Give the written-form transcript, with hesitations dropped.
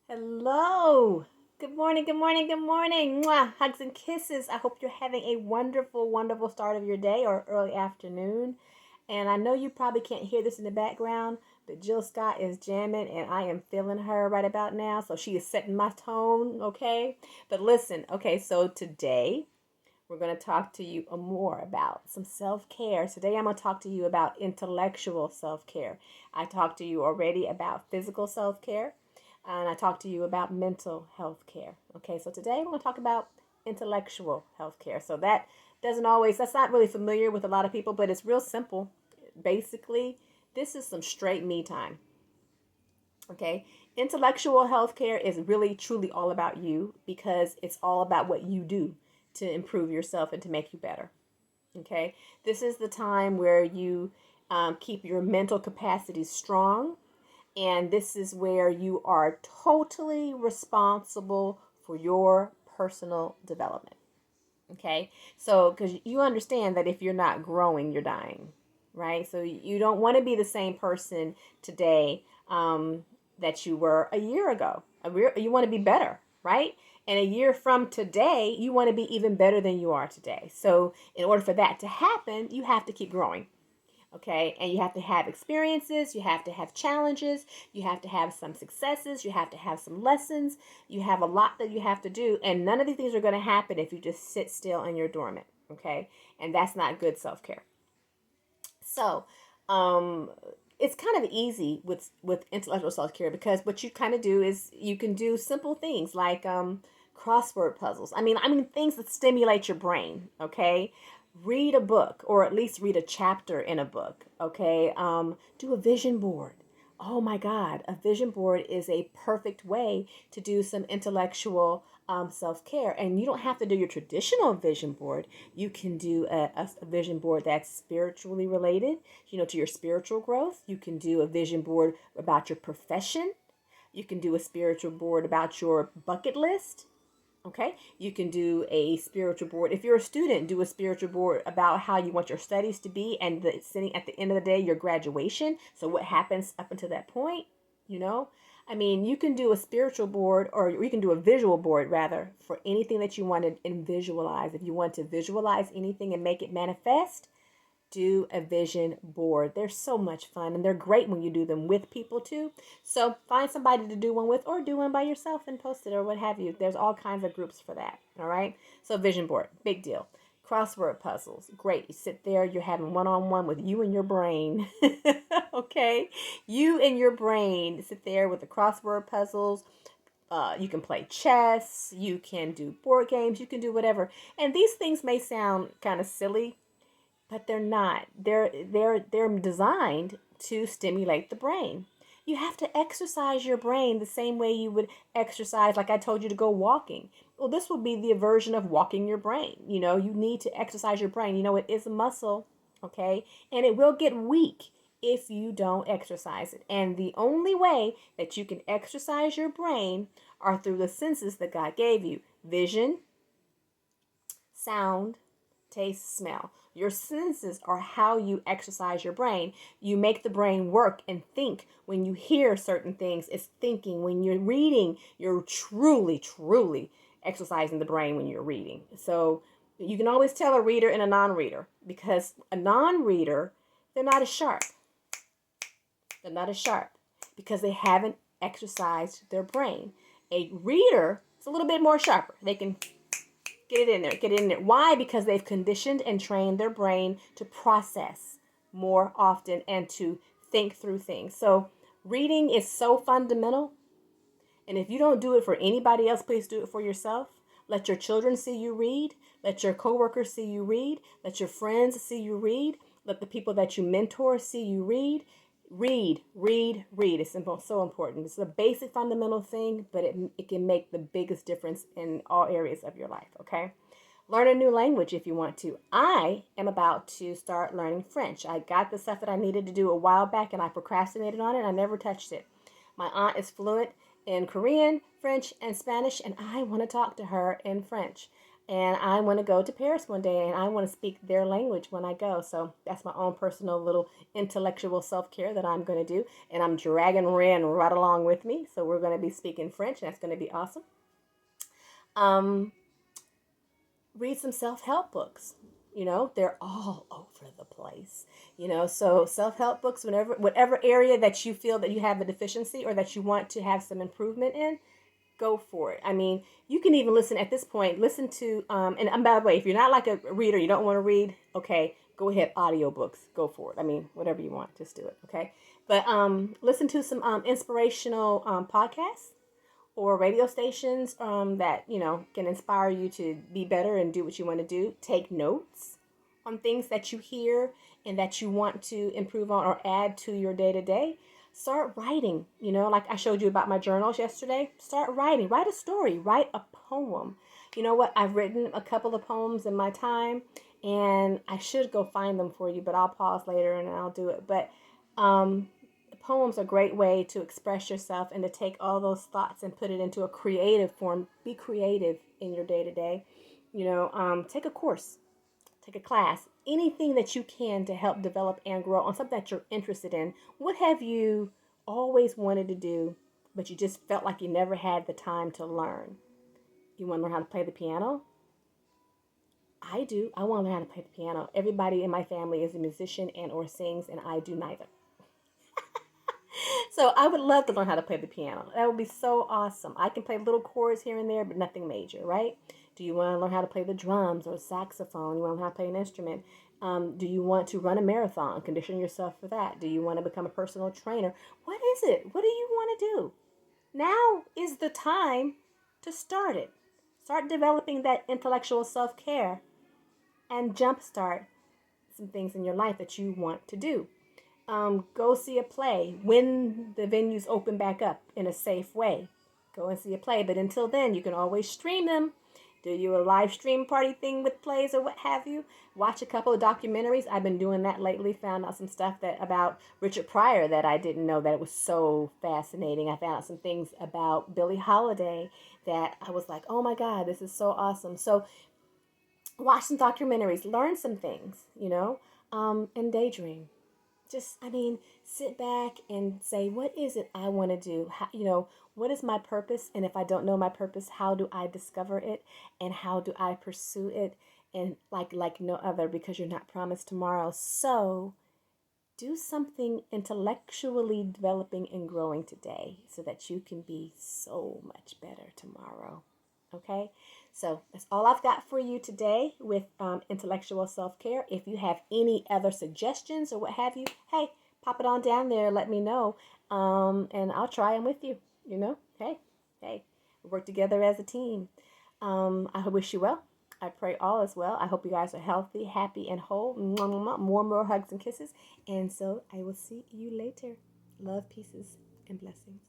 Hello. Good morning, good morning, good morning. Mwah. Hugs and kisses. I hope you're having a wonderful, wonderful start of your day or early afternoon. And I know you probably can't hear this in the background, but Jill Scott is jamming and I am feeling her right about now. So she is setting my tone, okay? But listen, okay, so today we're going to talk to you more about some self care. Today, I'm going to talk to you about intellectual self care. I talked to you already about physical self care, and I talked to you about mental health care. Okay, so today we're going to talk about intellectual health care. So that's not really familiar with a lot of people, but it's real simple. Basically, this is some straight me time. Okay, intellectual health care is really truly all about you because it's all about what you do to improve yourself and to make you better. Okay, this is the time where you keep your mental capacity strong, and this is where you are totally responsible for your personal development. Okay, so because you understand that if you're not growing, you're dying, right? So you don't want to be the same person today that you were a year ago. You want to be better, right? And a year from today, you want to be even better than you are today. So in order for that to happen, you have to keep growing. Okay, and you have to have experiences, you have to have challenges, you have to have some successes, you have to have some lessons, you have a lot that you have to do, and none of these things are going to happen if you just sit still and you're dormant. Okay, and that's not good self-care. So um it's kind of easy with intellectual self-care because what you kind of do is you can do simple things like crossword puzzles. I mean things that stimulate your brain. Okay, read a book, or at least read a chapter in a book. Okay, do a vision board. Oh my God, a vision board is a perfect way to do some intellectual self care. And you don't have to do your traditional vision board. You can do a vision board that's spiritually related, to your spiritual growth. You can do a vision board about your profession. You can do a spiritual board about your bucket list. Okay, you can do a spiritual board. If you're a student, do a spiritual board about how you want your studies to be and sitting at the end of the day, your graduation. So what happens up until that point, you know? I mean, you can do a spiritual board, or you can do a visual board rather, for anything that you want to visualize. If you want to visualize anything and make it manifest, do a vision board. They're so much fun, and they're great when you do them with people too. So find somebody to do one with, or do one by yourself and post it, or what have you. There's all kinds of groups for that. All right. So vision board, big deal. Crossword puzzles, great. You sit there, you're having one-on-one with you and your brain. Okay, you and your brain sit there with the crossword puzzles. You can play chess, you can do board games, you can do whatever. And these things may sound kind of silly, but they're not. They're designed to stimulate the brain. You have to exercise your brain the same way you would exercise, like I told you to go walking. Well, this will be the version of walking your brain. You need to exercise your brain. It is a muscle, okay? And it will get weak if you don't exercise it. And the only way that you can exercise your brain are through the senses that God gave you: vision, sound, taste, smell. Your senses are how you exercise your brain. You make the brain work and think. When you hear certain things, it's thinking. When you're reading, you're truly, truly exercising the brain when you're reading. So you can always tell a reader and a non-reader, because a non-reader, they're not as sharp. They're not as sharp because they haven't exercised their brain. A reader is a little bit more sharper. They can get it in there. Get it in there. Why? Because they've conditioned and trained their brain to process more often and to think through things. So reading is so fundamental. And if you don't do it for anybody else, please do it for yourself. Let your children see you read. Let your coworkers see you read. Let your friends see you read. Let the people that you mentor see you read. Read, read, read. It's so important. It's a basic fundamental thing, but it can make the biggest difference in all areas of your life, okay? Learn a new language if you want to. I am about to start learning French. I got the stuff that I needed to do a while back, and I procrastinated on it, and I never touched it. My aunt is fluent in Korean, French, and Spanish, and I want to talk to her in French. And I want to go to Paris one day, and I want to speak their language when I go. So that's my own personal little intellectual self-care that I'm going to do. And I'm dragging Ren right along with me. So we're going to be speaking French, and that's going to be awesome. Um, Read some self-help books. They're all over the place. So self-help books, whatever area that you feel that you have a deficiency or that you want to have some improvement in, go for it. I mean, you can even listen at this point, listen to, and by the way, if you're not like a reader, you don't want to read, okay, go ahead, audiobooks, go for it. I mean, whatever you want, just do it, okay? But listen to some inspirational podcasts or radio stations that, can inspire you to be better and do what you want to do. Take notes on things that you hear and that you want to improve on or add to your day to day. Start writing, like I showed you about my journals yesterday. Start writing. Write a story. Write a poem. You know what? I've written a couple of poems in my time, and I should go find them for you, but I'll pause later and I'll do it. But poems are a great way to express yourself and to take all those thoughts and put it into a creative form. Be creative in your day to day. Take a course, take a class, anything that you can to help develop and grow on something that you're interested in. What have you always wanted to do, but you just felt like you never had the time to learn? You want to learn how to play the piano? I do. I want to learn how to play the piano. Everybody in my family is a musician and or sings, and I do neither. So I would love to learn how to play the piano. That would be so awesome. I can play little chords here and there, but nothing major, right? Do you want to learn how to play the drums or saxophone? You want to learn how to play an instrument? Do you want to run a marathon? Condition yourself for that. Do you want to become a personal trainer? What is it? What do you want to do? Now is the time to start it. Start developing that intellectual self-care and jumpstart some things in your life that you want to do. Go see a play when the venues open back up in a safe way. Go and see a play. But until then, you can always stream them. Do you a live stream party thing with plays or what have you? Watch a couple of documentaries. I've been doing that lately. Found out some stuff about Richard Pryor that I didn't know that it was so fascinating. I found out some things about Billie Holiday that I was like, oh my God, this is so awesome. So watch some documentaries, learn some things, and daydream. Sit back and say, what is it I want to do? What is my purpose? And if I don't know my purpose, how do I discover it? And how do I pursue it? And like no other, because you're not promised tomorrow. So do something intellectually developing and growing today so that you can be so much better tomorrow. Okay? So that's all I've got for you today with intellectual self-care. If you have any other suggestions or what have you, hey, pop it on down there. Let me know. And I'll try them with you. Hey, work together as a team. I wish you well. I pray all is well. I hope you guys are healthy, happy, and whole. More hugs and kisses. And so I will see you later. Love, pieces, and blessings.